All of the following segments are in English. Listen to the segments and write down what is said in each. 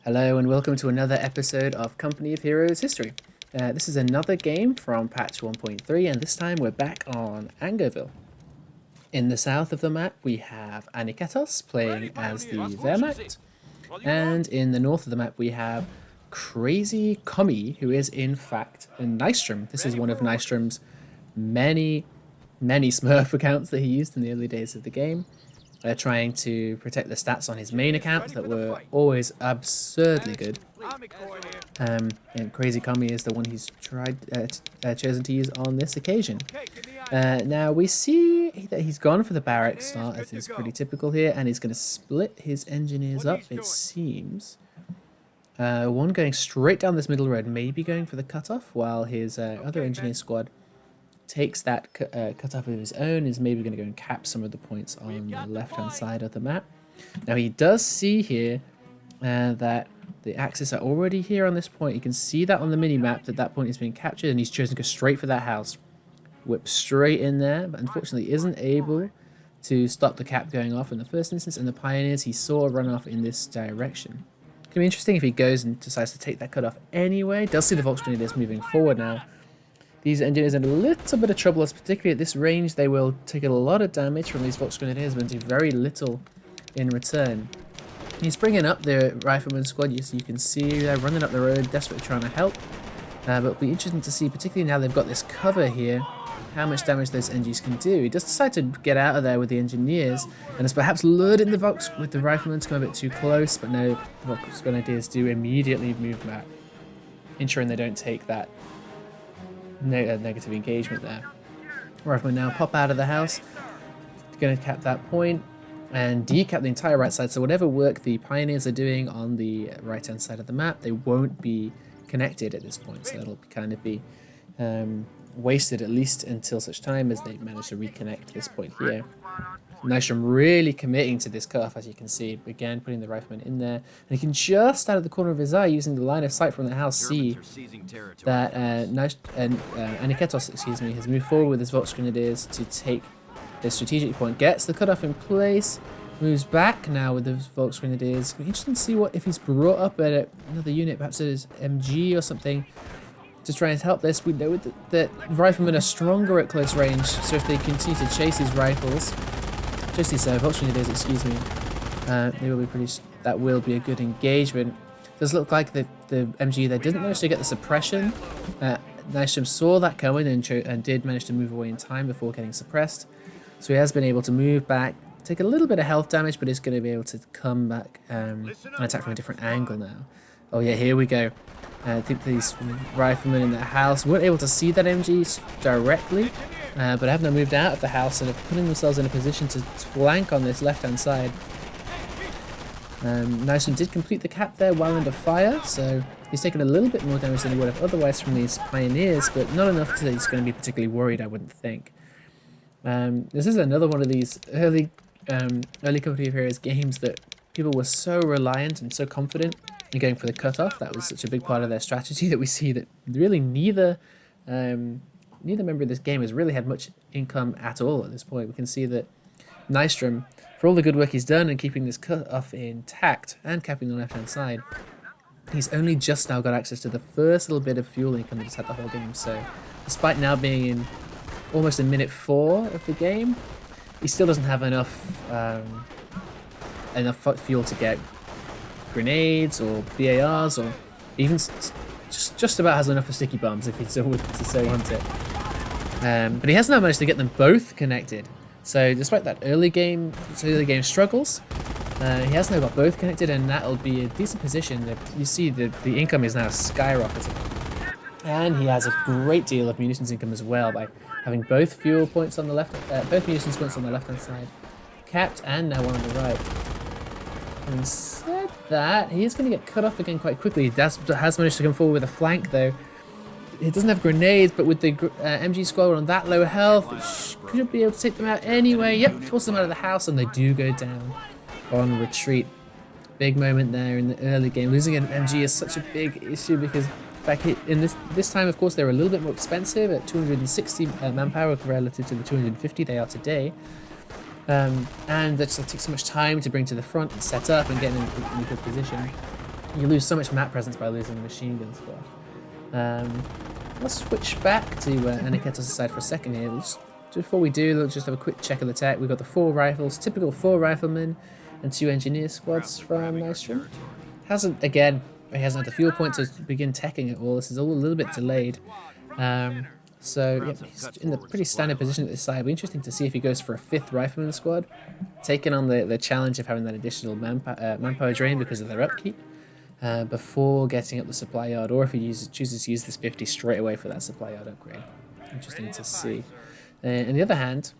Hello and welcome to another episode of Company of Heroes History. This is another game from patch 1.3 and this time we're back on Angerville. In the south of the map we have Aniketos playing as the Wehrmacht, and in the north of the map we have Crazy Commie, who is in fact a Nystrom. This is one of Nystrom's many Smurf accounts that he used in the early days of the game. Trying to protect the stats on his main account that were always absurdly good. And Crazy Commie is the one he's chosen to use on this occasion. Now we see that he's gone for the barracks start, as is pretty typical here, and he's going to split his engineers up, it seems. One going straight down this middle road, maybe going for the cutoff, while his other engineer squad takes that cutoff of his own, is maybe going to go and cap some of the points on the left-hand side of the map. Now he does see here that the Axis are already here on this point. You can see that on the mini-map that point is being captured, and he's chosen to go straight for that house. Whip straight in there, but unfortunately isn't able to stop the cap going off in the first instance, and the Pioneers he saw run off in this direction. It's going to be interesting if he goes and decides to take that cutoff anyway. Does see the Volksgrenadiers moving forward now. These engineers are in a little bit of trouble, as particularly at this range they will take a lot of damage from these Volksgrenadiers but do very little in return. He's bringing up the Rifleman squad, you can see they're running up the road, desperately trying to help. But it'll be interesting to see, particularly now they've got this cover here, how much damage those NGs can do. He does decide to get out of there with the engineers, and has perhaps lured in the Volks with the Riflemen to come a bit too close, but no, the Volksgrenadiers do immediately move back, ensuring they don't take that negative engagement there. Riflemen now pop out of the house, going to cap that point and decap the entire right side, so whatever work the Pioneers are doing on the right hand side of the map, they won't be connected at this point, so it'll kind of be wasted, at least until such time as they manage to reconnect this point here. Nystrom really committing to this cutoff, as you can see, again putting the Rifleman in there, and he can just out of the corner of his eye, using the line of sight from the house, see that Aniketos, has moved forward with his Volksgrenadiers to take this strategic point, gets the cutoff in place, moves back now with the Volksgrenadiers. Interesting to see if he's brought up another unit, perhaps his MG or something, to try and help this. We know that Riflemen are stronger at close range, so if they continue to chase these rifles, just these Volksgrenadiers, excuse me, they will be that will be a good engagement. It does look like the MG there didn't manage to get the suppression. Nystrom saw that coming and did manage to move away in time before getting suppressed. So he has been able to move back, take a little bit of health damage, but is going to be able to come back and attack from a different angle now. Oh yeah, here we go. I think these Riflemen in the house weren't able to see that MG directly, but have now moved out of the house and are putting themselves in a position to flank on this left-hand side. Nystrom did complete the cap there while under fire, so he's taken a little bit more damage than he would have otherwise from these Pioneers, but not enough that he's going to be particularly worried, I wouldn't think. This is another one of these early Company of Heroes games that people were so reliant and so confident in going for the cutoff. That was such a big part of their strategy that we see that really neither member of this game has really had much income at all at this point. We can see that Nystrom, for all the good work he's done in keeping this cutoff intact and capping the left-hand side, he's only just now got access to the first little bit of fuel income that he's had the whole game. So despite now being in almost in minute 4 of the game, he still doesn't have enough fuel to get grenades or BARs, or even just about has enough for sticky bombs if he so wants it. But he has now managed to get them both connected. So despite that early game struggles, he has now got both connected, and that'll be a decent position. You see the income is now skyrocketing, and he has a great deal of munitions income as well by having both fuel points on the left, both munitions points on the left-hand side capped, and now one on the right. Having said that, he is going to get cut off again quite quickly. He has managed to come forward with a flank though. He doesn't have grenades, but with the MG squad on that low health, it could be able to take them out anyway. Yep, force them out of the house, and they do go down on retreat. Big moment there in the early game. Losing an MG is such a big issue because back in this time, of course, they were a little bit more expensive at 260 manpower relative to the 250 they are today. And that just takes so much time to bring to the front and set up and get in a good position. You lose so much map presence by losing the machine gun squad. Let's switch back to Aniketos' side for a second here. Before we do, let's just have a quick check of the tech. We've got the 4 rifles, typical 4 riflemen, and 2 engineer squads from Nystrom. Hasn't had the fuel point to begin teching it all. This is all a little bit delayed. So yeah, he's in a pretty standard position at this side. It'll be interesting to see if he goes for a 5th rifleman squad, taking on the challenge of having that additional manpower drain because of their upkeep, before getting up the supply yard, or if he chooses to use this 50 straight away for that supply yard upgrade. Interesting to see. On the other hand,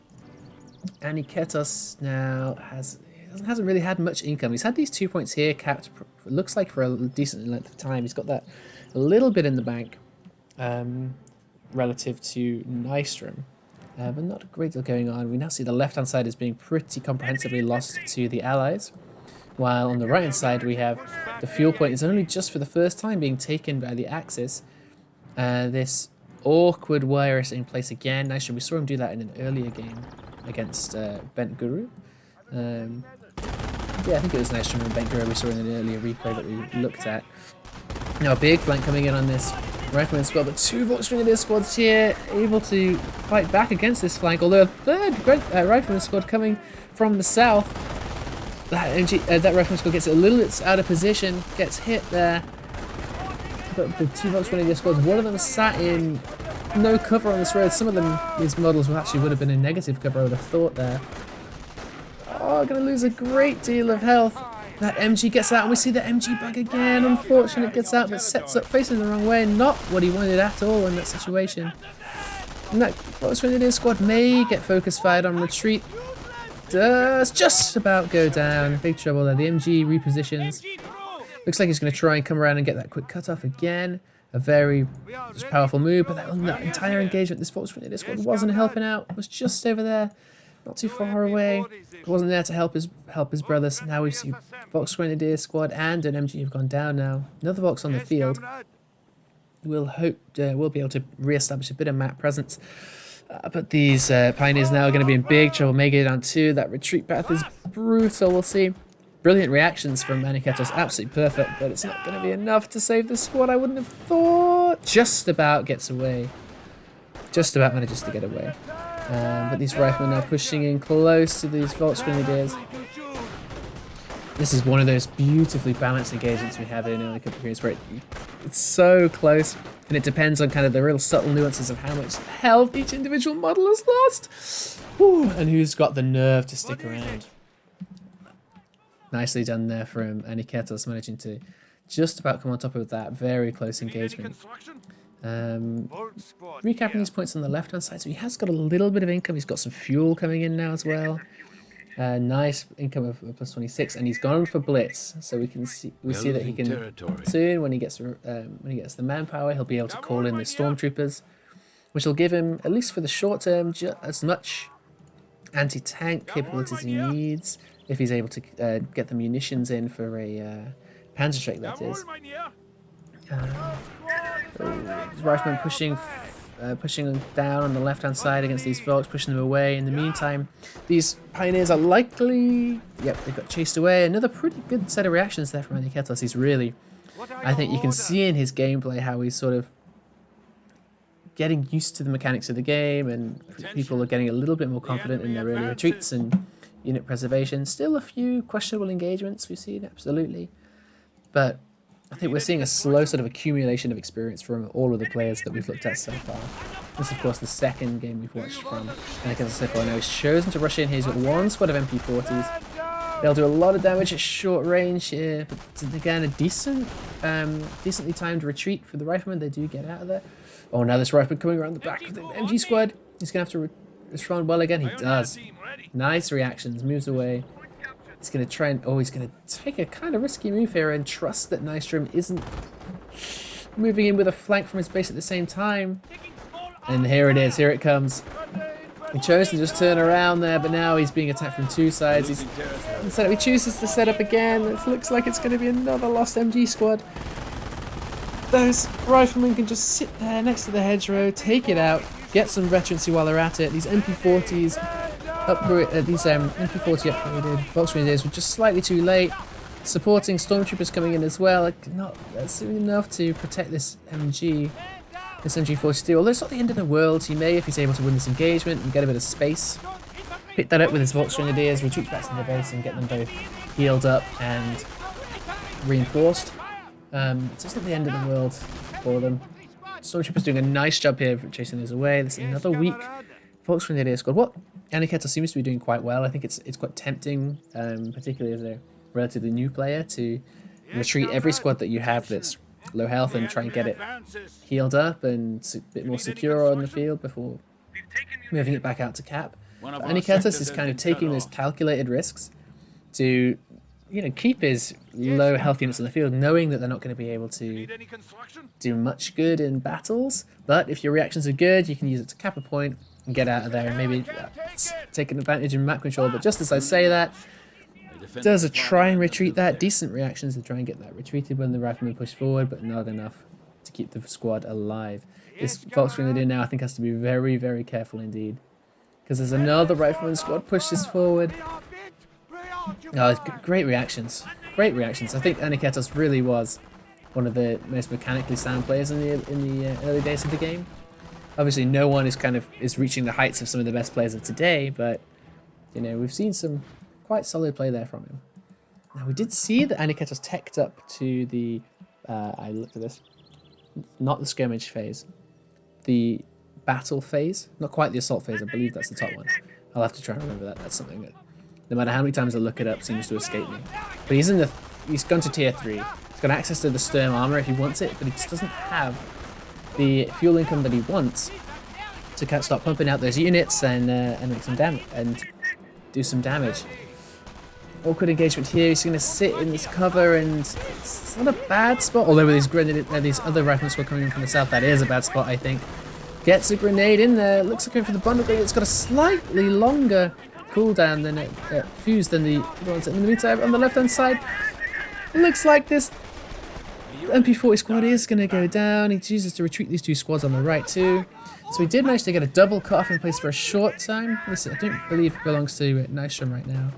Aniketos now hasn't really had much income. He's had these 2 points here capped, looks like for a decent length of time. He's got that a little bit in the bank. Relative to Nystrom, but not a great deal going on. We now see the left-hand side as being pretty comprehensively lost to the Allies, while on the right-hand side we have the fuel point is only just for the first time being taken by the Axis. This awkward wire is in place again. Nystrom, we saw him do that in an earlier game against Bent Guru. Yeah, I think it was Nystrom and Bent Guru we saw in an earlier replay that we looked at. Now a big flank coming in on this Rifleman squad, but 2 Volksgrenadier squads here able to fight back against this flank, although a 3rd Rifleman squad coming from the south. That Rifleman squad gets a little bit out of position, gets hit there. But the 2 Volksgrenadier squads, one of them sat in no cover on this road. Some of them, these models would have been in negative cover, I would have thought there. Oh, going to lose a great deal of health. That MG gets out, and we see the MG bug again. Unfortunate, gets out, but sets up facing the wrong way. Not what he wanted at all in that situation. And that Volksgrenadier squad may get focus fired on retreat. Does just about go down. Big trouble there. The MG repositions. Looks like he's going to try and come around and get that quick cutoff again. A very powerful move, but that entire engagement, this Volksgrenadier squad wasn't helping out. Was just over there. Not too far away. Wasn't there to help his brothers. Now we see Volksgrenadier squad and an MG have gone down now. Another Volks on the field. We'll be able to re-establish a bit of map presence. But these Pioneers now are going to be in big trouble. May get on 2. That retreat path is brutal. We'll see. Brilliant reactions from Aniketos. Absolutely perfect. But it's not going to be enough to save the squad, I wouldn't have thought. Just about gets away. Just about manages to get away. But these riflemen are pushing in close to these Volksgrenadiers. This is one of those beautifully balanced engagements we have in early couple of games where it's so close, and it depends on kind of the real subtle nuances of how much health each individual model has lost. Whew, and who's got the nerve to stick around. Nicely done there from Aniketos, managing to just about come on top of that very close engagement. Recapping these points on the left hand side, so he has got a little bit of income. He's got some fuel coming in now as well. Nice income of plus 26, and he's gone for Blitz, so we see that he can soon, when he gets the manpower, he'll be able to call in the stormtroopers, which will give him, at least for the short term, as much anti-tank capabilities he needs if he's able to get the munitions in for a Panzerschreck, that is. Riflemen pushing down on the left-hand side against these Volks, pushing them away. In the meantime, these Pioneers are likely... Yep, they got chased away. Another pretty good set of reactions there from Aniketos. He's really... I think you can see in his gameplay how he's sort of getting used to the mechanics of the game, and people are getting a little bit more confident in their early retreats and unit preservation. Still a few questionable engagements we've seen, absolutely. But I think we're seeing a slow sort of accumulation of experience from all of the players that we've looked at so far. This is, of course, the second game we've watched from Aniketos so far. Now he's chosen to rush in here. He's got one squad of MP40s. They'll do a lot of damage at short range here. But again, a decently timed retreat for the riflemen. They do get out of there. Oh, now this rifleman coming around the back of the MG squad. He's going to have to respond well again. He does. Nice reactions. Moves away. He's going to try and... Oh, he's going to take a kind of risky move here and trust that Nystrom isn't moving in with a flank from his base at the same time. And here it is. Here it comes. He chose to just turn around there, but now he's being attacked from 2 sides. He chooses to set up again. It looks like it's going to be another lost MG squad. Those riflemen can just sit there next to the hedgerow, take it out, get some veterancy while they're at it. These MP40s... MP40 upgraded Volksgrenadiers were just slightly too late. supporting stormtroopers coming in as well. Like, not that's enough to protect this MG. This MG42, although it's not the end of the world, he may, if he's able to win this engagement and get a bit of space, pick that up with his Volksgrenadiers, retreat back to the base and get them both healed up and reinforced. It's not the end of the world for them. Stormtroopers doing a nice job here for chasing those away. This is another weak Volksgrenadier squad. What Aniketos seems to be doing quite well. I think it's quite tempting, particularly as a relatively new player, to retreat every squad that you have that's low health and try and get it healed up and a bit more secure on the field before moving it back out to cap. But Aniketos is kind of taking those calculated risks to, you know, keep his low health units on the field, knowing that they're not going to be able to do much good in battles. But if your reactions are good, you can use it to cap a point and get out of there and maybe take an advantage in map control. But just as I say that, does a try and retreat that. Decent reactions to try and get that retreated when the riflemen push forward, but not enough to keep the squad alive. This Volksgrenadier now I think has to be very, very careful indeed, because there's another rifleman squad pushes forward. Oh, great reactions. Great reactions. I think Aniketos really was one of the most mechanically sound players in the early days of the game. Obviously, no one is reaching the heights of some of the best players of today, but you know, we've seen some quite solid play there from him. Now, we did see that Aniketos teched up to the I looked at this, not the skirmish phase, the battle phase, not quite the assault phase. I believe that's the top one. I'll have to try and remember that. That's something that, no matter how many times I look it up, seems to escape me. But he's gone to tier 3. He's got access to the Sturm armor if he wants it, but he just doesn't have the fuel income that he wants to start pumping out those units and make some damage and do some damage. Awkward engagement here. He's going to sit in this cover, and it's not a bad spot. Although with these other riflemen squad coming in from the south, that is a bad spot, I think. Gets a grenade in there. Looks like going for the bundle grenade. It's got a slightly longer cooldown than fuse than the ones in the meantime. On the left hand side, looks like this MP40 squad is going to go down. He chooses to retreat these two squads on the right too. So we did manage to get a double cut off in place for a short time. This I don't believe belongs to Nystrom right now.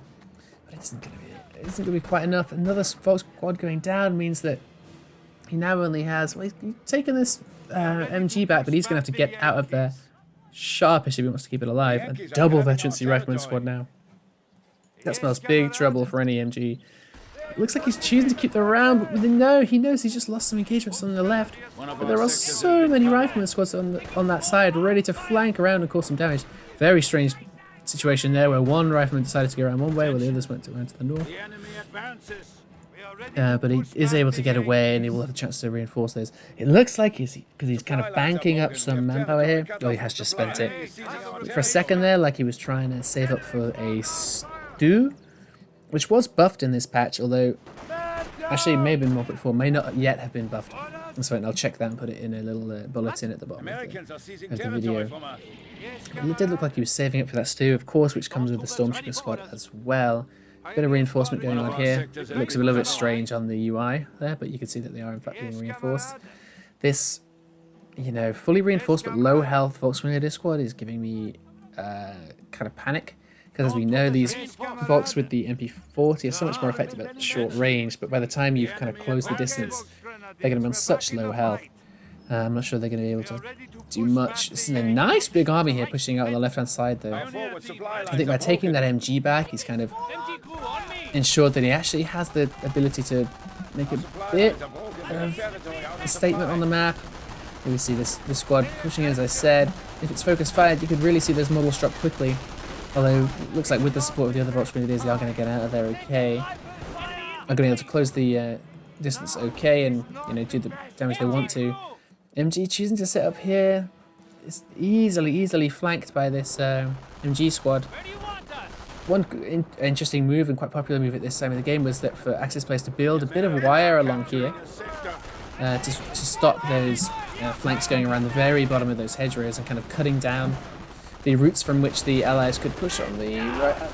But it isn't going to be quite enough. Another squad going down means that he now only has, well, he's taken this MG back, but he's going to have to get out of there sharpish if he wants to keep it alive. A double veterancy rifleman squad now. That smells big trouble for any MG. It looks like he's choosing to keep them around, but no, he knows he's just lost some engagements on the left. But there are so many rifleman squads on that side ready to flank around and cause some damage. Very strange situation there where one rifleman decided to go around one way while the others went to the north. But he is able to get away, and he will have a chance to reinforce those. It looks like because he's kind of banking up some manpower here. Oh, he has just spent it. For a second there, like he was trying to save up for a stew, which was buffed in this patch, although actually it may have been more before, may not yet have been buffed. That's right, I'll check that and put it in a little bulletin at the bottom of the video. It did look like he was saving up for that stew, of course, which comes with the Stormtrooper squad as well. Bit of reinforcement going on here. It looks a little bit strange on the UI there, but you can see that they are in fact being reinforced. This, you know, fully reinforced but low health Volksgrenadier squad is giving me kind of panic. Because as we know, these Volks with the MP40 are so much more effective at short range, but by the time you've kind of closed the distance, they're going to be on such low health. I'm not sure they're going to be able to do much. This is a nice big army here pushing out on the left-hand side, though. I think by taking that MG back, he's kind of ensured that he actually has the ability to make a bit of a statement on the map. Here we see this squad pushing in, as I said. If it's focus fired, you could really see those models drop quickly. Although, it looks like with the support of the other Volksgrenadiers, they are going to get out of there okay. Are going to be able to close the distance okay and, you know, do the damage they want to. MG choosing to sit up here. It's easily flanked by this MG squad. One interesting move and quite popular move at this time of the game was that for Axis players to build a bit of wire along here to stop those flanks going around the very bottom of those hedgerows and kind of cutting down the routes from which the allies could push on the right,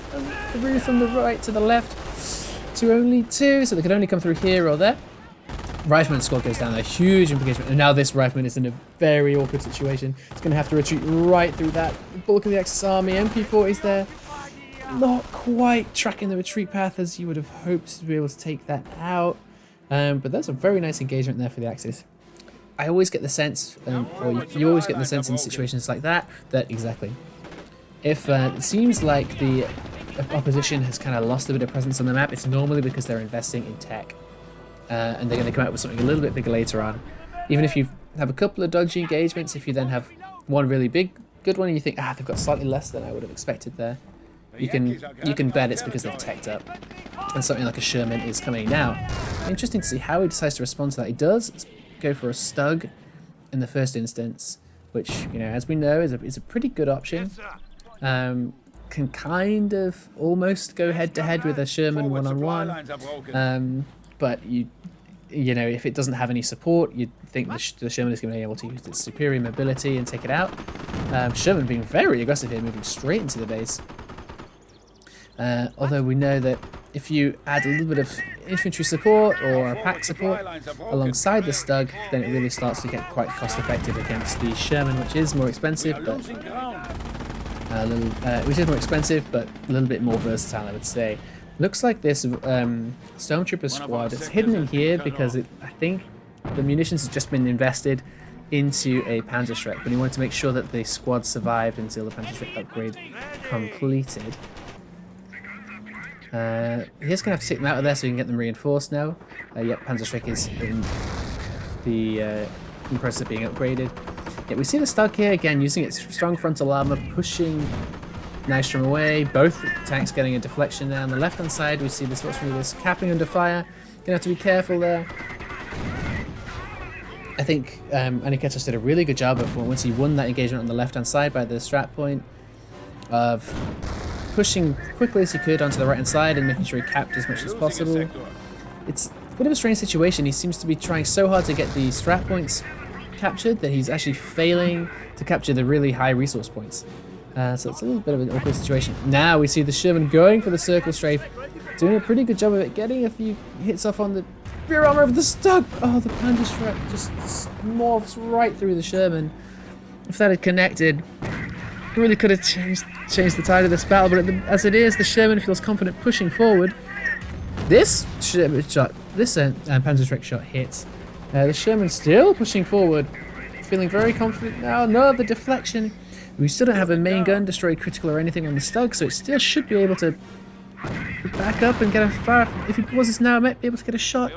the route from the right to the left to only 2, so they could only come through here or there. Rifleman squad goes down, a huge implication, and now this rifleman is in a very awkward situation. He's going to have to retreat right through that bulk of the Axis army. MP40's there. not quite tracking the retreat path as you would have hoped to be able to take that out. But that's a very nice engagement there for the Axis. I always get the sense, or you always get the sense in situations like that, exactly. If it seems like the opposition has kind of lost a bit of presence on the map, it's normally because they're investing in tech. And they're going to come out with something a little bit bigger later on. Even if you have a couple of dodgy engagements, if you then have one really good one and you think, they've got slightly less than I would have expected there, you can bet it's because they've teched up. And something like a Sherman is coming now. Interesting to see how he decides to respond to that. He does go for a Stug in the first instance, which, as we know, is a pretty good option. Can kind of almost go head-to-head with a Sherman one-on-one. But if it doesn't have any support, you'd think the Sherman is going to be able to use its superior mobility and take it out. Sherman being very aggressive here, moving straight into the base. Although we know that if you add a little bit of infantry support or pack support alongside the Stug, then it really starts to get quite cost effective against the Sherman, which is more expensive, but a little bit more versatile, I would say. Looks like this Stormtrooper squad is hidden in here because I think the munitions have just been invested into a Panzerschreck, but he wanted to make sure that the squad survived until the Panzerschreck upgrade completed. He's going to have to take them out of there so we can get them reinforced now. Yep, Panzerschreck is in the process of being upgraded. Yeah, we see the Stug here again using its strong frontal armor, pushing Nystrom away. Both tanks getting a deflection there. On the left hand side, we see this capping under fire. Gonna have to be careful there. I think Aniketos did a really good job of once he won that engagement on the left hand side by the strat point of pushing quickly as he could onto the right hand side and making sure he capped as much as possible. It's a bit of a strange situation. He seems to be trying so hard to get the strat points captured that he's actually failing to capture the really high resource points. So it's a little bit of an awkward situation. Now we see the Sherman going for the circle strafe, doing a pretty good job of it, getting a few hits off on the rear armor of the Stug. Oh, the Panzerschreck just morphs right through the Sherman. If that had connected, it really could have changed the tide of this battle, but as it is, the Sherman feels confident pushing forward. This Sherman shot, Panzerschreck shot hits. The Sherman still pushing forward, feeling very confident now. No, the deflection. We still don't have a main gun destroy critical or anything on the Stug, so it still should be able to back up and get a fire. If he pauses now, might be able to get a shot.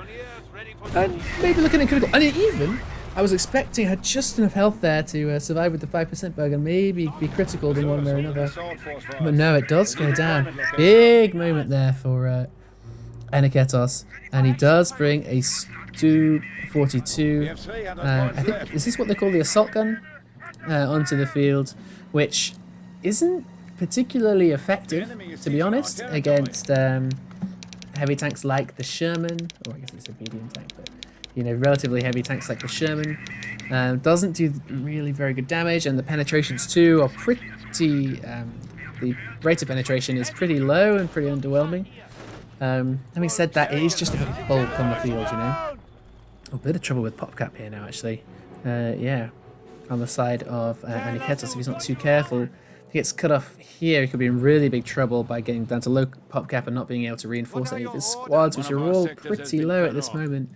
And maybe looking at critical. And even, I was expecting had just enough health there to survive with the 5% bug and maybe be critical in one way or another. But no, it does go down. Big moment there for Aniketos. And he does bring a Stu 42. I think, is this what they call the assault gun? Onto the field, which isn't particularly effective, to be honest, against heavy tanks like the Sherman, or I guess it's a medium tank, but relatively heavy tanks like the Sherman. Doesn't do really very good damage, and the penetrations too are pretty. The rate of penetration is pretty low and pretty underwhelming. Having said that, it is just a big bulk on the field, A bit of trouble with PopCap here now, actually. Yeah. On the side of Aniketos, if he's not too careful, if he gets cut off here, he could be in really big trouble by getting down to low PopCap and not being able to reinforce any of his squads, which are all pretty low at this moment.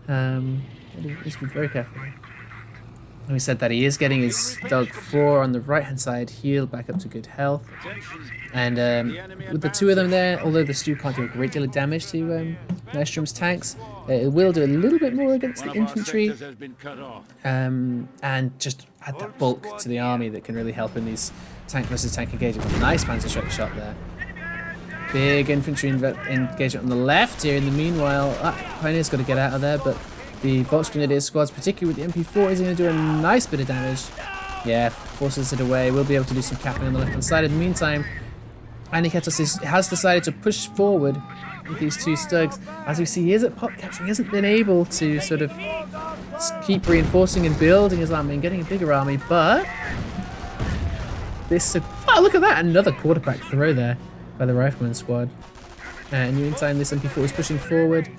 Just be very careful. And we said that he is getting his Stug 4 on the right hand side healed back up to good health. And with the two of them there, although the Stu can't do a great deal of damage to Nystrom's tanks, it will do a little bit more against the infantry, and just add that bulk to the army that can really help in these tank versus tank engagements. Nice Panzerschreck shot there. Big infantry engagement on the left here. In the meanwhile, Pioneer's got to get out of there, but the Volksgrenadier squads, particularly with the MP4, is going to do a nice bit of damage. Yeah, forces it away. We'll be able to do some capping on the left-hand side. In the meantime, Aniketos has decided to push forward with these two Stugs. As we see, he is at PopCap, so he hasn't been able to sort of keep reinforcing and building his army and getting a bigger army, but this... Oh, look at that! Another quarterback throw there by the Rifleman squad. And in the meantime, this MP4 is pushing forward.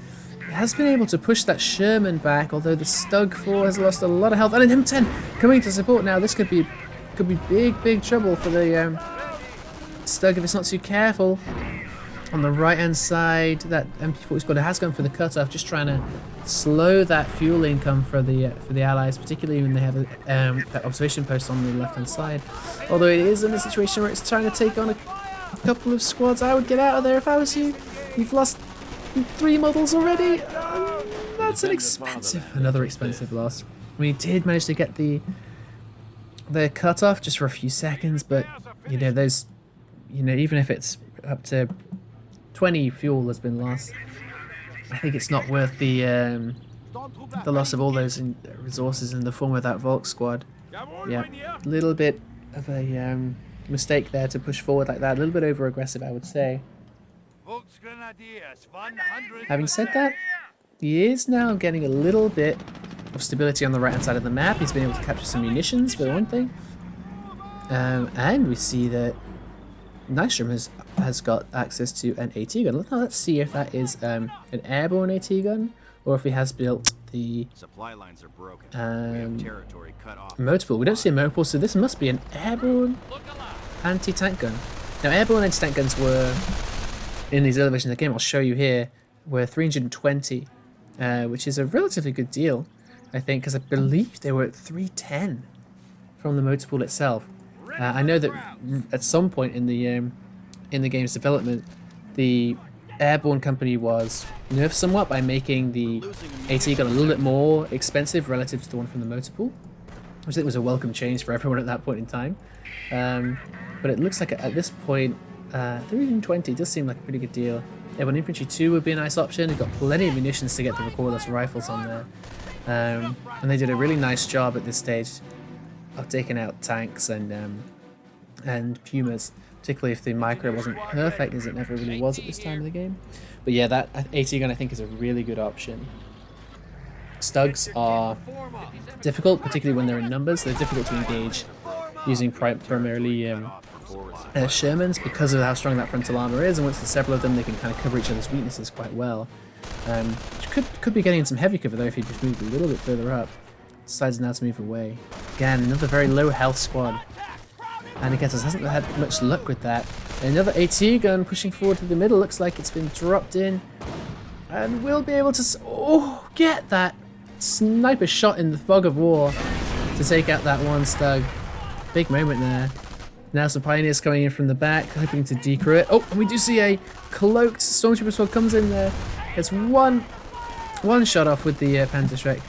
He has been able to push that Sherman back, although the Stug 4 has lost a lot of health. And an M10 coming to support now. This could be big trouble for the Stug, if it's not too careful, on the right hand side, that MP40 squad has gone for the cutoff, just trying to slow that fuel income for the allies, particularly when they have that observation post on the left hand side. Although it is in a situation where it's trying to take on a couple of squads, I would get out of there if I was you. You've lost 3 models already. That's another expensive loss. We did manage to get the cutoff just for a few seconds, but you know those, even if it's up to 20 fuel has been lost, I think it's not worth the loss of all those resources in the form of that Volk squad. Yeah, a little bit of a mistake there to push forward like that. A little bit over aggressive, I would say. Having said that, he is now getting a little bit of stability on the right hand side of the map. He's been able to capture some munitions for one thing, and we see that Nystrom has got access to an AT gun. Let's see if that is an airborne AT gun, or if he has built the supply lines are broken. We have territory cut off. Motorpool. We don't see a motorpool, so this must be an airborne anti-tank gun. Now, airborne anti-tank guns were, in these early versions of the game, I'll show you here, were 320, which is a relatively good deal, I think, because I believe they were at 310 from the motorpool itself. I know that at some point in the game's development, the Airborne company was nerfed somewhat by making the AT gun a little bit more expensive relative to the one from the motorpool, which I think was a welcome change for everyone at that point in time. But it looks like at this point, 320 does seem like a pretty good deal. Airborne Infantry 2 would be a nice option. You've got plenty of munitions to get the recoilless rifles on there. And they did a really nice job at this stage of taking out tanks and Pumas, particularly if the micro wasn't perfect, as it never really was at this time of the game. But yeah, that AT gun I think is a really good option. Stugs are difficult, particularly when they're in numbers. They're difficult to engage using primarily Shermans because of how strong that frontal armor is, and once there's several of them, they can kind of cover each other's weaknesses quite well. Could be getting some heavy cover though if he just moved a little bit further up. Decides now to move away. Again, another very low health squad. Aniketos hasn't had much luck with that. Another AT gun pushing forward to the middle. Looks like it's been dropped in. And we'll be able to get that sniper shot in the fog of war to take out that one Stug. Big moment there. Now some Pioneers coming in from the back, hoping to decrew it. Oh, and we do see a cloaked Stormtrooper squad comes in there. Gets one shot off with the Panzerschreck.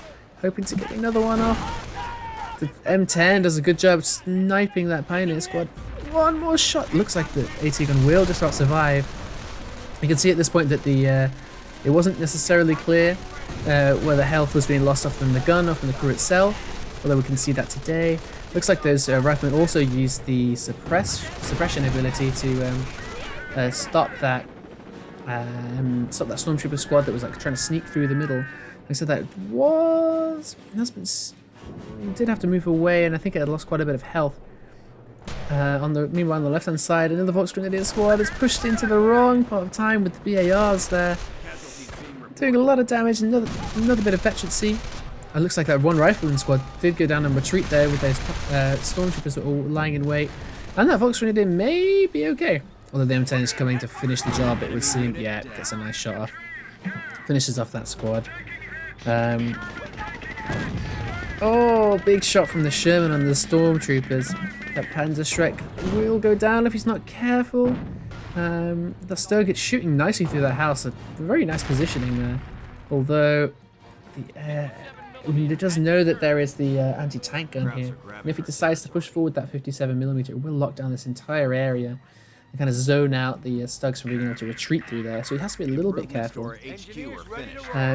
Hoping to get another one off. The M10 does a good job sniping that Pioneer squad. One more shot. Looks like the AT gun will just about survive. You can see at this point that it wasn't necessarily clear where the health was being lost off from the gun or from the crew itself, although we can see that today. Looks like those riflemen also used the suppression ability to stop that Stormtrooper squad that was like trying to sneak through the middle. Like I said, did have to move away, and I think it had lost quite a bit of health. Meanwhile, on the left-hand side, another Volks Grenadier squad is pushed into the wrong part of time with the BARs there, doing a lot of damage. Another bit of veterancy. It looks like that one rifleman squad did go down and retreat there with those Stormtroopers that were all lying in wait, and that Volks Grenadier may be okay. Although the M10 is coming to finish the job, it would seem. Yeah, gets a nice shot off. Finishes off that squad. Oh, big shot from the Sherman on the Stormtroopers. That Panzerschreck will go down if he's not careful. The Stug gets shooting nicely through that house. A very nice positioning there. Although, he does know that there is the anti-tank gun here. And if he decides to push forward that 57mm, it will lock down this entire area and kind of zone out the Stugs from being able to retreat through there. So he has to be a little bit careful.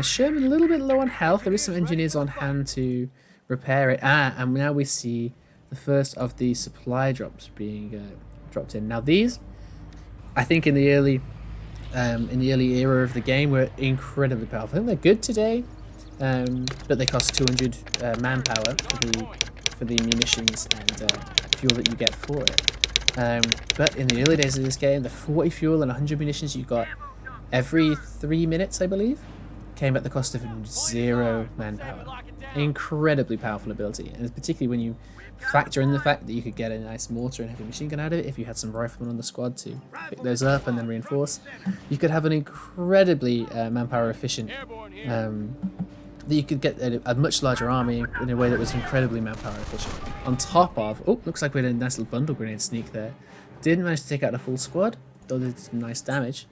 Sherman a little bit low on health. There is some engineers on hand to repair it. And now we see the first of the supply drops being dropped in. Now these, I think in the early era of the game, were incredibly powerful. I think they're good today, but they cost 200 manpower for the munitions and fuel that you get for it. But in the early days of this game, the 40 fuel and 100 munitions you got every 3 minutes, I believe. came at the cost of 0 manpower. Incredibly powerful ability, and particularly when you factor in the fact that you could get a nice mortar and heavy machine gun out of it if you had some riflemen on the squad to pick those up and then reinforce. You could have an incredibly manpower efficient, that you could get a much larger army in a way that was incredibly manpower efficient. On top of, oh, looks like we had a nice little bundle grenade sneak there. Didn't manage to take out the full squad, though did some nice damage.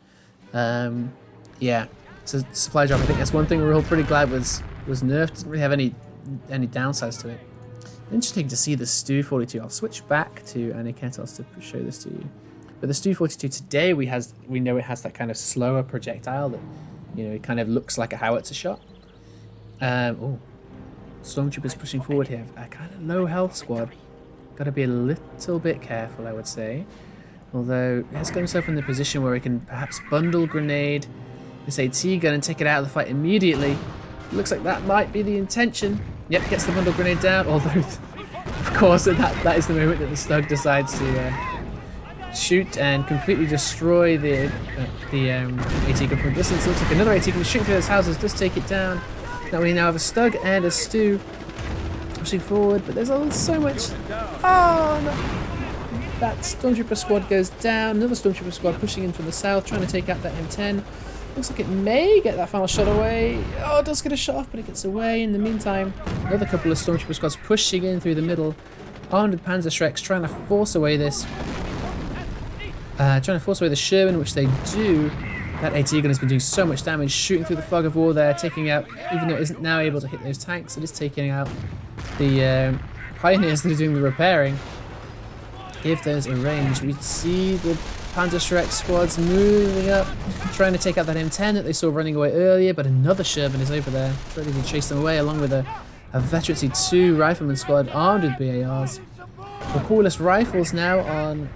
Yeah, so supply drop, I think that's one thing we're all pretty glad was nerfed. Didn't really have any downsides to it. Interesting to see the Stu 42. I'll switch back to Aniketos to show this to you. But the Stu 42 today, we know it has that kind of slower projectile that, you know, it kind of looks like a howitzer shot. Oh, stormtroopers pushing forward here. A kind of low health squad. Got to be a little bit careful, I would say. Although he has got himself in the position where he can perhaps bundle grenade this AT gun and take it out of the fight immediately. Looks like that might be the intention. Yep, gets the bundle grenade down. Although, of course, that is the moment that the Stug decides to shoot and completely destroy the AT gun from a distance. Looks like another AT gun shooting through those houses does take it down. Now we now have a Stug and a Stu pushing forward, but there's so much. Oh no! That Stormtrooper squad goes down. Another Stormtrooper squad pushing in from the south, trying to take out that M10. Looks like it may get that final shot away. Oh, it does get a shot off, but it gets away. In the meantime, another couple of Stormtrooper squads pushing in through the middle, armed with Panzer Shreks, trying to force away this. Trying to force away the Sherman, which they do. That AT gun has been doing so much damage, shooting through the fog of war there, taking out, even though it isn't now able to hit those tanks, it is taking out the Pioneers that are doing the repairing. If there's a range, we see the Panzer Shrek squads moving up, trying to take out that M10 that they saw running away earlier, but another Sherman is over there, ready to chase them away, along with a Veterancy 2 Rifleman squad armed with BARs. The coolest rifles now on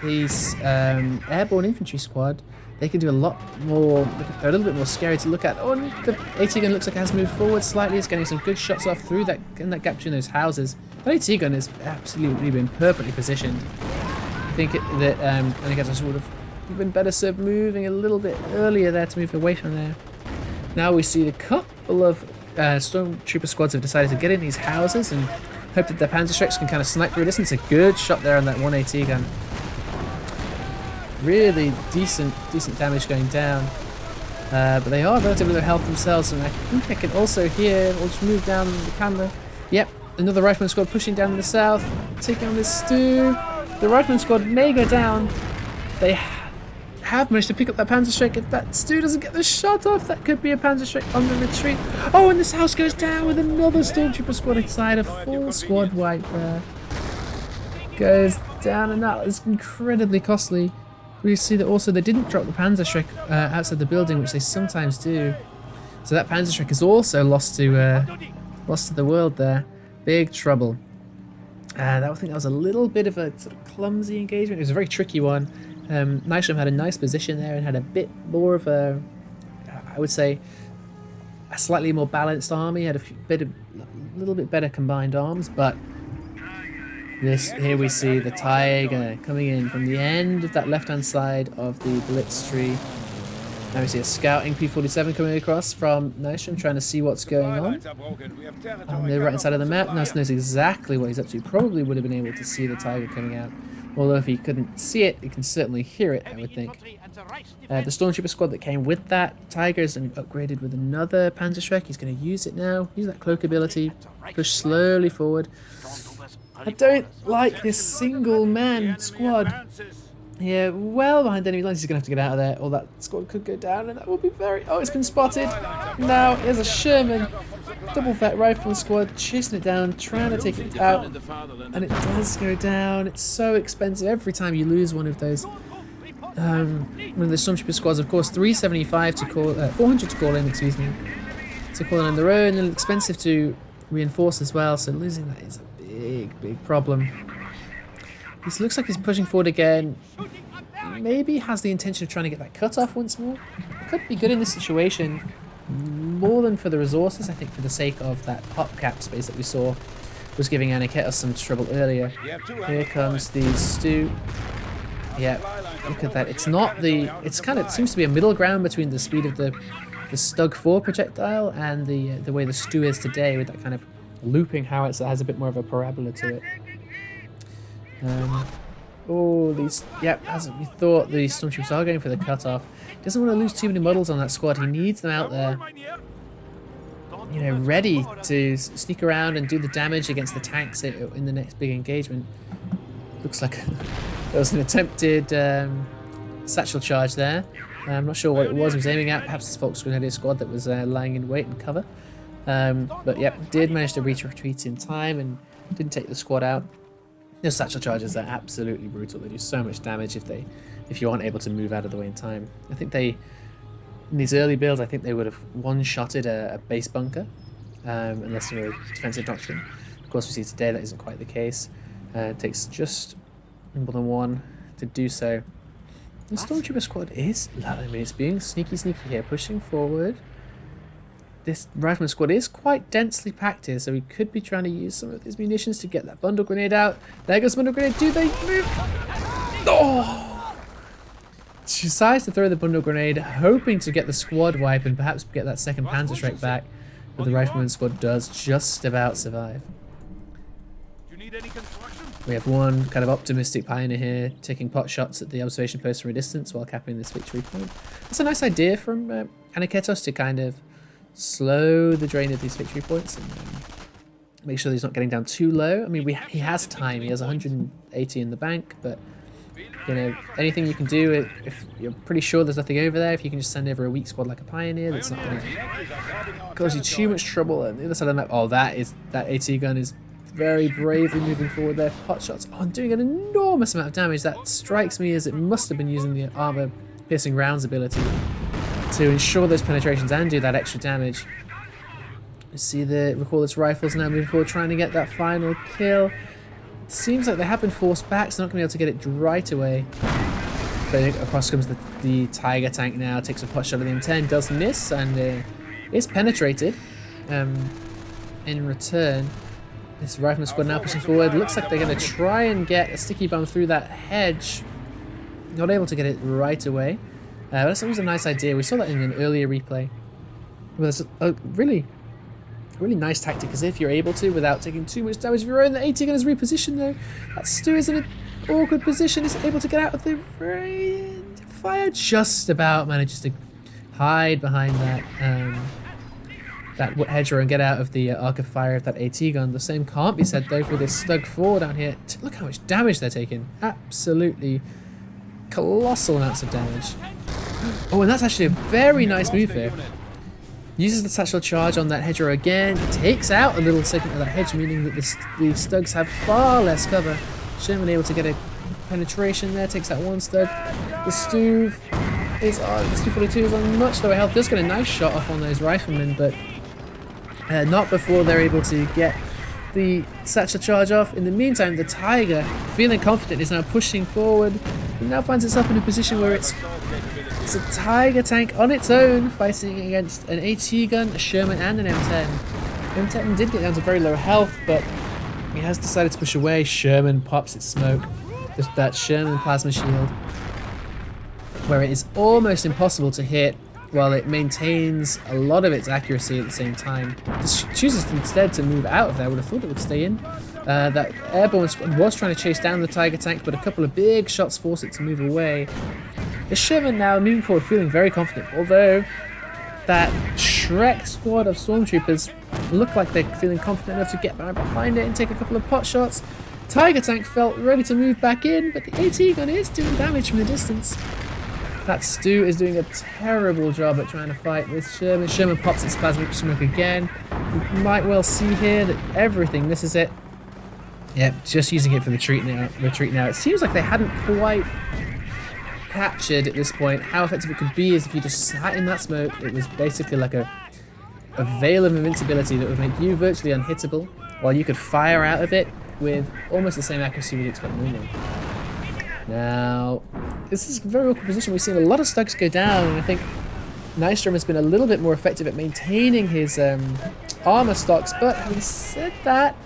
these Airborne Infantry squad. They can do a lot more, they're a little bit more scary to look at. Oh, and the AT gun looks like it has moved forward slightly. It's getting some good shots off through that, in that gap between those houses. That AT gun has absolutely been perfectly positioned. I think that Aniketos would have been better served moving a little bit earlier there to move away from there. Now we see a couple of Stormtrooper squads have decided to get in these houses and hope that the Panzer Shreks can kind of snipe through a distance. A good shot there on that one AT gun. Really decent damage going down, but they are relatively low health themselves, and I think I can also hear. We'll just move down the camera. Yep, another Rifleman squad pushing down in the south, taking on this Stu. The Rifleman squad may go down. They have managed to pick up that Panzer Shrek. If that Stu doesn't get the shot off, that could be a Panzer Shrek on the retreat. Oh, and this house goes down with another Stormtrooper squad inside. A full squad wipe there. Goes down, and that is incredibly costly. We see that also they didn't drop the Panzer Shrek outside the building, which they sometimes do. So that Panzer Shrek is also lost to the world there. Big trouble. I think that was a little bit of a sort of clumsy engagement. It was a very tricky one. Nystrom had a nice position there and had a bit more of a, I would say, a slightly more balanced army. Had a little bit better combined arms, but here we see the Tiger coming in from the end of that left-hand side of the Blitz tree. Now we see a scouting P-47 coming across from Nystrom, trying to see what's going on the right-hand side of the map. Nystrom knows exactly what he's up to. Probably would have been able to see the Tiger coming out. Although if he couldn't see it, he can certainly hear it, I would think. The Stormtrooper squad that came with that Tiger is upgraded with another Panzer Shrek. He's going to use it now. Use that cloak ability. Push slowly forward. I don't like this single-man squad. Yeah, well behind enemy lines. He's going to have to get out of there, or that squad could go down, and that will be very... Oh, it's been spotted. Now, here's a Sherman. Double vet rifle squad, chasing it down, trying to take it out. And it does go down. It's so expensive every time you lose one of those. One of the Stormtrooper squads, of course, 375 to call... 400 to call in, excuse me. To call in on their own, and expensive to reinforce as well, so losing that is a big problem. This looks like he's pushing forward again. Maybe has the intention of trying to get that cut off once more. Could be good in this situation. More than for the resources, I think for the sake of that pop cap space that we saw was giving Aniketos some trouble earlier. Here comes the Stu. Yeah, look at that. It's not the... It's kind of... It seems to be a middle ground between the speed of the the Stug 4 projectile and the way the Stu is today with that kind of looping howitzer that has a bit more of a parabola to it. Oh, these, yep, as we thought, the Stormtroopers are going for the cutoff. Doesn't want to lose too many models on that squad. He needs them out there, you know, ready to sneak around and do the damage against the tanks in the next big engagement. Looks like there was an attempted satchel charge there. I'm not sure what it was he was aiming at. Perhaps this Volks Grenadier squad that was lying in wait and cover. But yep, did manage to retreat in time and didn't take the squad out. Those satchel charges are absolutely brutal. They do so much damage if you aren't able to move out of the way in time. I think in these early builds, I think they would have one-shotted a base bunker, unless you're a defensive doctrine. Of course, we see today that isn't quite the case. It takes just more than one to do so. The Stormtrooper squad is, I mean, it's being sneaky here, pushing forward. This Rifleman squad is quite densely packed here, so we could be trying to use some of these munitions to get that bundle grenade out. There goes the bundle grenade. Do they move? Oh! She decides to throw the bundle grenade, hoping to get the squad wipe and perhaps get that second Panzerschreck back, but the Rifleman squad does just about survive. We have one kind of optimistic pioneer here, taking pot shots at the observation post from a distance while capping this victory point. That's a nice idea from Aniketos to kind of slow the drain of these victory points and make sure that he's not getting down too low. I mean, he has time. He has 180 in the bank, but you know, anything you can do if you're pretty sure there's nothing over there, if you can just send over a weak squad like a pioneer, that's not going to cause you too much trouble. And the other side of the map, oh, that AT gun is very bravely moving forward there. Pot shots on, doing an enormous amount of damage. That strikes me as it must have been using the armor piercing rounds ability to ensure those penetrations and do that extra damage. You see recall its rifles now moving forward, trying to get that final kill. It seems like they have been forced back, so not going to be able to get it right away. But across comes the Tiger tank now, takes a pot shot at the M10, does miss, and is penetrated. In return, this Rifleman squad now pushing forward. Looks like they're going to try and get a sticky bomb through that hedge. Not able to get it right away. That's always a nice idea. We saw that in an earlier replay. Well, it's a really nice tactic, because if you're able to, without taking too much damage of your own, the AT gun is repositioned though. That Stu is in an awkward position, is able to get out of the range. Fire just about manages to hide behind that hedgerow and get out of the arc of fire of that AT gun. The same can't be said though for this Stug 4 down here. Look how much damage they're taking. Absolutely colossal amounts of damage. Oh, and that's actually a very nice move here. Uses the satchel charge on that hedgerow again. Takes out a little segment of that hedge, meaning that the Stugs have far less cover. Sherman able to get a penetration there. Takes out one Stug. The Stu is on. The Stu 42 is on much lower health. Does get a nice shot off on those riflemen, but not before they're able to get the satchel charge off. In the meantime, the Tiger, feeling confident, is now pushing forward. It now finds itself in a position where it's a Tiger tank on its own, fighting against an AT gun, a Sherman, and an M10. M10 did get down to very low health, but he has decided to push away. Sherman pops its smoke. Just that Sherman plasma shield, where it is almost impossible to hit, while it maintains a lot of its accuracy at the same time. Just chooses instead to move out of there. I would have thought it would stay in. That Airborne squad was trying to chase down the Tiger tank, but a couple of big shots force it to move away. The Sherman now moving forward, feeling very confident, although that Shrek squad of Stormtroopers look like they're feeling confident enough to get behind it and take a couple of pot shots. Tiger tank felt ready to move back in, but the AT gun is doing damage from the distance. That Stu is doing a terrible job at trying to fight this Sherman. Sherman pops its plasma smoke again. You might well see here that everything misses it. Yep, just using it for the retreat now. It seems like they hadn't quite captured at this point how effective it could be, as if you just sat in that smoke. It was basically like a veil of invincibility that would make you virtually unhittable, while you could fire out of it with almost the same accuracy you'd expect normally. Now, this is a very awkward position. We've seen a lot of Stugs go down, and I think Nystrom has been a little bit more effective at maintaining his armor stocks, but having said that,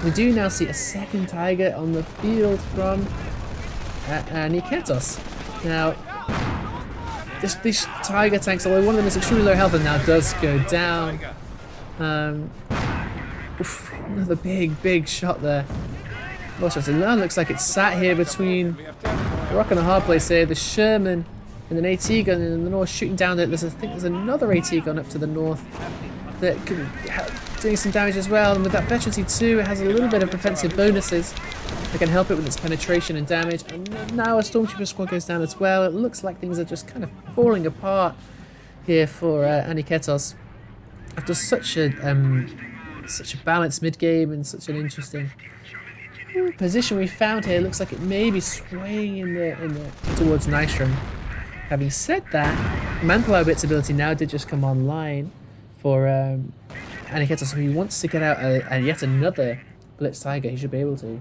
we do now see a second Tiger on the field from Aniketos. Now, these Tiger tanks, although one of them is extremely low health and now does go down. Another big shot there. More shots. It now looks like it's sat here between a rock and a hard place here. The Sherman and an AT gun in the north shooting down there. I think there's another AT gun up to the north that could be doing some damage as well. And with that veterancy too, it has a little bit of defensive bonuses that can help it with its penetration and damage. And now a Stormtrooper squad goes down as well. It looks like things are just kind of falling apart here for Aniketos after such a balanced mid game and such an interesting position we found here. Looks like it may be swaying in the towards Nystrom. Having said that, Manpower Blitz ability now did just come online for Aniketos, so he wants to get out yet another Blitz Tiger. He should be able to.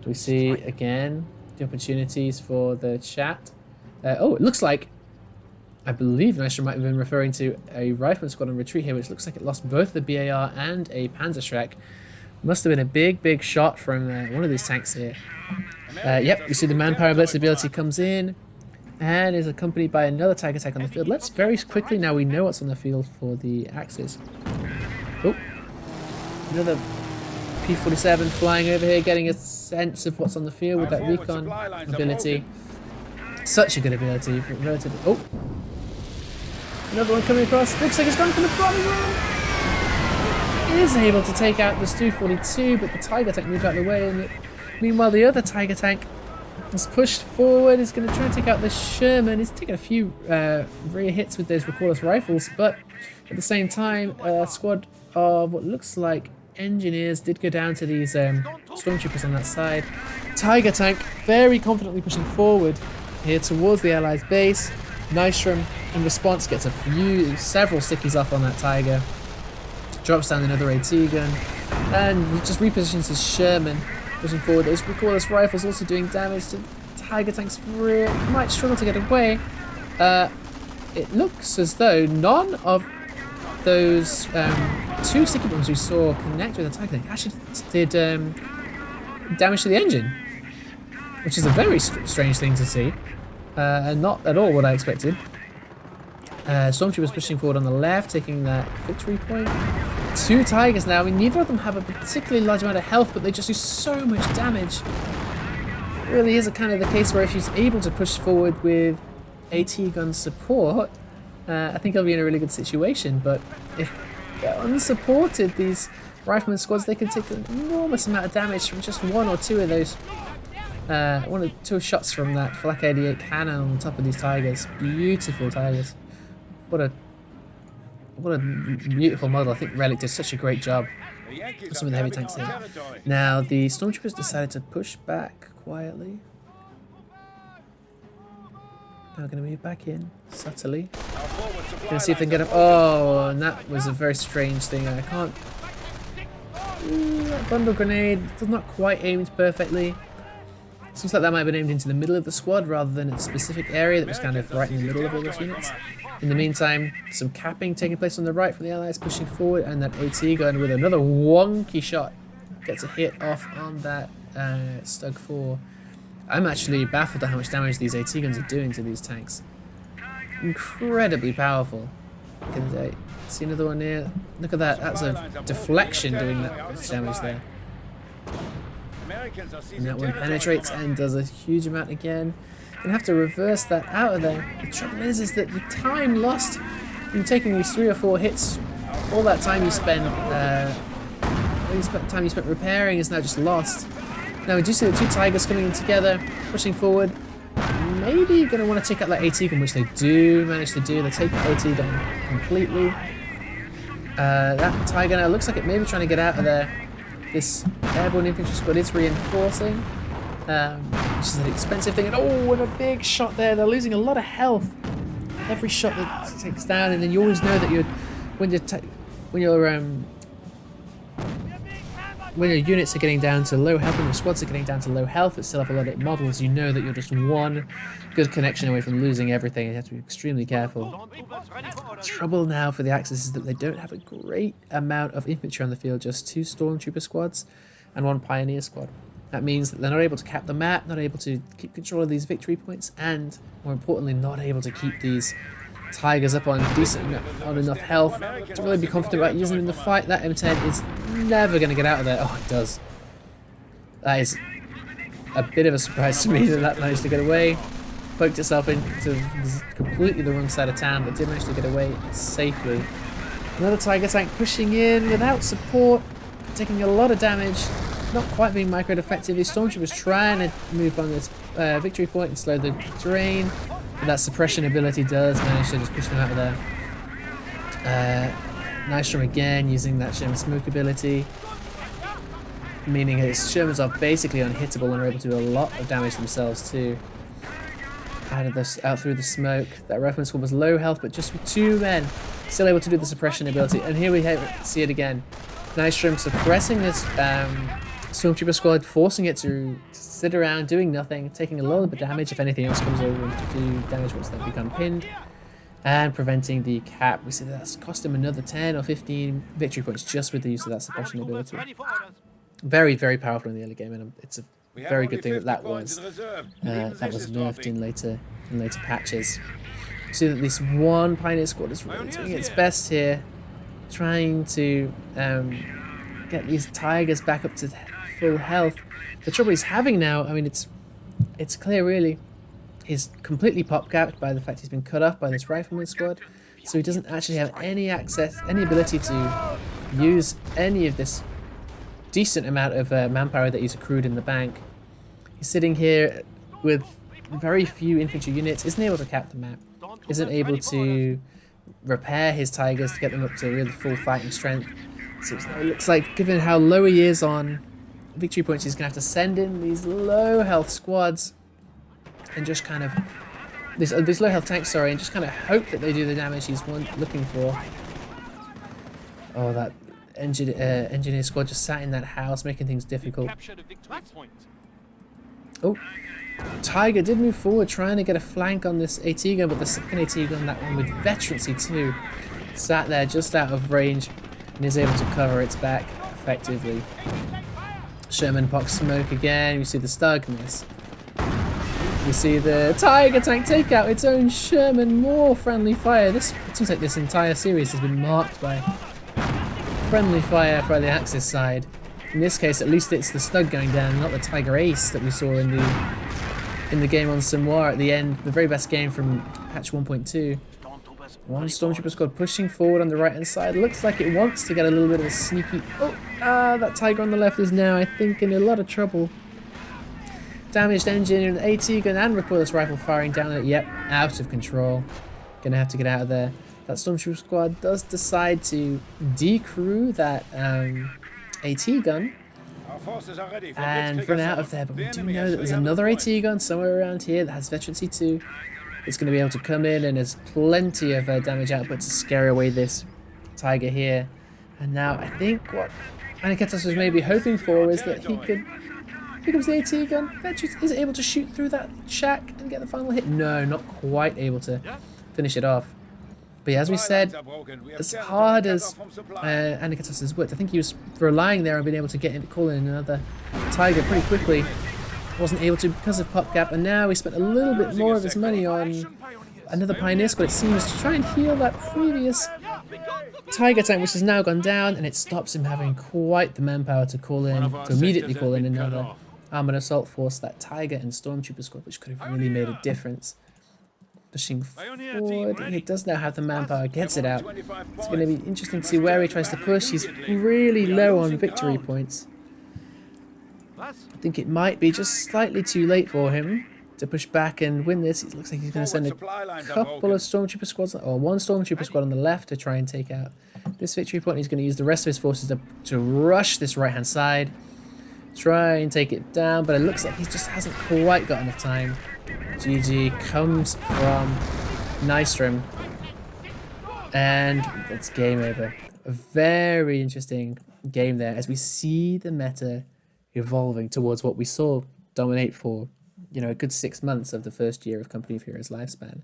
Do we see again the opportunities for the chat? Oh, it looks like, I believe Nystrom might have been referring to a Rifleman squad on retreat here, which looks like it lost both the BAR and a Panzerschreck. Must have been a big shot from one of these tanks here. Yep, we see the Manpower Blitz ability comes in and is accompanied by another Tiger tank on the field. Let's very quickly, now we know what's on the field for the Axis. Oh, another P-47 flying over here, getting a sense of what's on the field with that recon ability. Such a good ability. Relatively. Oh, another one coming across. Looks like it's gone from the bottom row. Is able to take out this 242, but the Tiger tank moved out of the way. And meanwhile, the other Tiger tank is pushed forward. Is going to try and take out the Sherman. He's taking a few rear hits with those recordless rifles, but at the same time, a squad of what looks like engineers did go down to these stormtroopers on that side. Tiger tank very confidently pushing forward here towards the Allies' base. Nystrom, in response, gets several stickies off on that Tiger. Drops down another AT gun, and just repositions his Sherman, pushing forward. Those recordless rifles also doing damage to Tiger tank's rear. Might struggle to get away. It looks as though none of those two sticky bombs we saw connect with the Tiger tank actually did damage to the engine, which is a very strange thing to see, and not at all what I expected. Stormtroopers pushing forward on the left, taking that victory point. Two Tigers now. I mean, neither of them have a particularly large amount of health, but they just do so much damage. It really is a kind of the case where if he's able to push forward with AT gun support, I think he'll be in a really good situation. But if they're unsupported, these Rifleman squads, they can take an enormous amount of damage from just one or two of those. One or two shots from that Flak 88 cannon on top of these Tigers. Beautiful Tigers. What a beautiful model. I think Relic did such a great job with some of the heavy tanks here. Now the Stormtroopers decided to push back quietly. Now going to move back in subtly. Going to see if they can get up. Oh, and that was a very strange thing. I can't. That bundle grenade does not quite aimed perfectly. Seems like that might have been aimed into the middle of the squad rather than a specific area that was kind of right in the middle of all those units. In the meantime, some capping taking place on the right from the Allies pushing forward, and that AT gun with another wonky shot gets a hit off on that Stug 4. I'm actually baffled at how much damage these AT guns are doing to these tanks. Incredibly powerful. Can I see another one here? Look at that. That's a deflection doing that much damage there. And that one penetrates and does a huge amount again. Gonna have to reverse that out of there. The trouble is that the time lost in taking these 3 or 4 hits, all that time you spent, time you spent repairing is now just lost. Now we do see the two Tigers coming in together, pushing forward. Maybe gonna want to take out that AT gun, which they do manage to do. They take the AT gun completely. That Tiger now looks like it may be trying to get out of there. This Airborne infantry squad is reinforcing, which is an expensive thing. And oh, and a big shot there. They're losing a lot of health. Every shot that takes down, and then you always know that when your units are getting down to low health, when your squads are getting down to low health, but still have a lot of models, you know that you're just one good connection away from losing everything. You have to be extremely careful. Trouble now for the Axis is that they don't have a great amount of infantry on the field, just 2 Stormtrooper squads and 1 Pioneer squad. That means that they're not able to cap the map, not able to keep control of these victory points, and more importantly, not able to keep these Tigers up on enough health to really be confident about using them in the fight. That M10 is never going to get out of there. Oh, it does. That is a bit of a surprise to me that managed to get away. Poked itself into completely the wrong side of town, but did manage to get away safely. Another Tiger tank pushing in without support, taking a lot of damage, not quite being microed effectively. Stormtroopers trying to move on this victory point and slow the terrain. But that suppression ability does manage to just push them out of there. Nystrom again using that Sherman smoke ability, meaning his Shermans are basically unhittable and are able to do a lot of damage themselves too. Out through the smoke. That rifleman squad was low health, but just with 2 men, still able to do the suppression ability. And here we see it again. Nystrom suppressing this Stormtrooper squad, forcing it to sit around doing nothing, taking a little bit of damage if anything else comes over and to do damage once they become pinned, and preventing the cap. We see that's cost him another 10 or 15 victory points just with the use of that suppression ability. Very, very powerful in the early game, and it's a very good thing that was nerfed in later patches. See that this one Pioneer squad is really doing its best here, trying to get these Tigers back up to full health. The trouble he's having now, I mean, it's clear really, he's completely pop capped by the fact he's been cut off by this Rifleman squad, so he doesn't actually have any ability to use any of this decent amount of manpower that he's accrued in the bank. He's sitting here with very few infantry units, isn't able to cap the map, isn't able to repair his Tigers to get them up to really full fighting strength. So it looks like, given how low he is on victory points, he's going to have to send in these low health squads and just kind of these low health tanks, sorry, and just kind of hope that they do the damage he's looking for. Oh, that engineer squad just sat in that house, making things difficult. Oh, Tiger did move forward, trying to get a flank on this AT gun, but the second AT gun, that one with veterancy too, sat there just out of range and is able to cover its back effectively. Sherman pox smoke again. We see the Stug miss. We see the Tiger tank take out its own Sherman. More friendly fire. It seems like this entire series has been marked by friendly fire for the Axis side. In this case, at least it's the Stug going down, not the Tiger Ace that we saw in the game on Samoa at the end, the very best game from patch 1.2. One Stormtrooper squad pushing forward on the right hand side. Looks like it wants to get a little bit of a sneaky... Oh, that Tiger on the left is now, I think, in a lot of trouble. Damaged engine, AT gun and recoilless rifle firing down it. Yep, out of control. Gonna have to get out of there. That Stormtrooper squad does decide to decrew that AT gun and run out of there, but we do know that there's another AT gun somewhere around here that has veterancy too. It's going to be able to come in, and there's plenty of damage output to scare away this Tiger here. And now I think what Aniketos was maybe hoping for is that he could... Here comes the AT gun. Is it able to shoot through that shack and get the final hit? No, not quite able to finish it off. But yeah, as we said, as hard as Aniketos has worked, I think he was relying there on being able to call in another Tiger pretty quickly. Wasn't able to because of pop cap, and now he spent a little bit more of his money on another Pioneer squad, it seems, to try and heal that previous Tiger tank, which has now gone down, and it stops him having quite the manpower to immediately call in another armoured assault force, that Tiger and Stormtrooper squad, which could have really made a difference. Pushing forward, he does now have the manpower, gets it out. It's going to be interesting to see where he tries to push. He's really low on victory points. I think it might be just slightly too late for him to push back and win this. It looks like he's going to send a couple of Stormtrooper squads, or one Stormtrooper squad on the left to try and take out this victory point. He's going to use the rest of his forces to rush this right-hand side, try and take it down, but it looks like he just hasn't quite got enough time. GG comes from Nystrom, and it's game over. A very interesting game there as we see the meta evolving towards what we saw dominate for, you know, a good 6 months of the first year of Company of Heroes lifespan.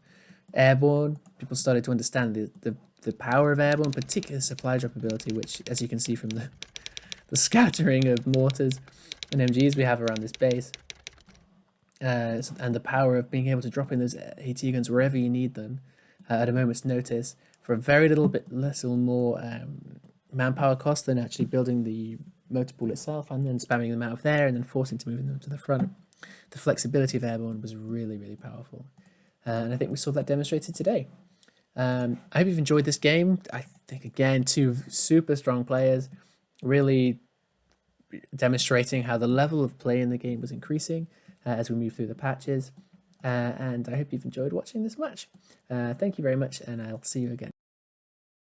Airborne, people started to understand the power of Airborne, particularly the supply drop ability, which, as you can see from the scattering of mortars and MGs we have around this base. And the power of being able to drop in those AT guns wherever you need them at a moment's notice for a very little bit less or more manpower cost than actually building the motor pool itself and then spamming them out of there and then forcing to move them to the front. The flexibility of Airborne was really, really powerful. And I think we saw that demonstrated today. I hope you've enjoyed this game. I think, again, two super strong players, really demonstrating how the level of play in the game was increasing as we move through the patches. And I hope you've enjoyed watching this match. Thank you very much, and I'll see you again.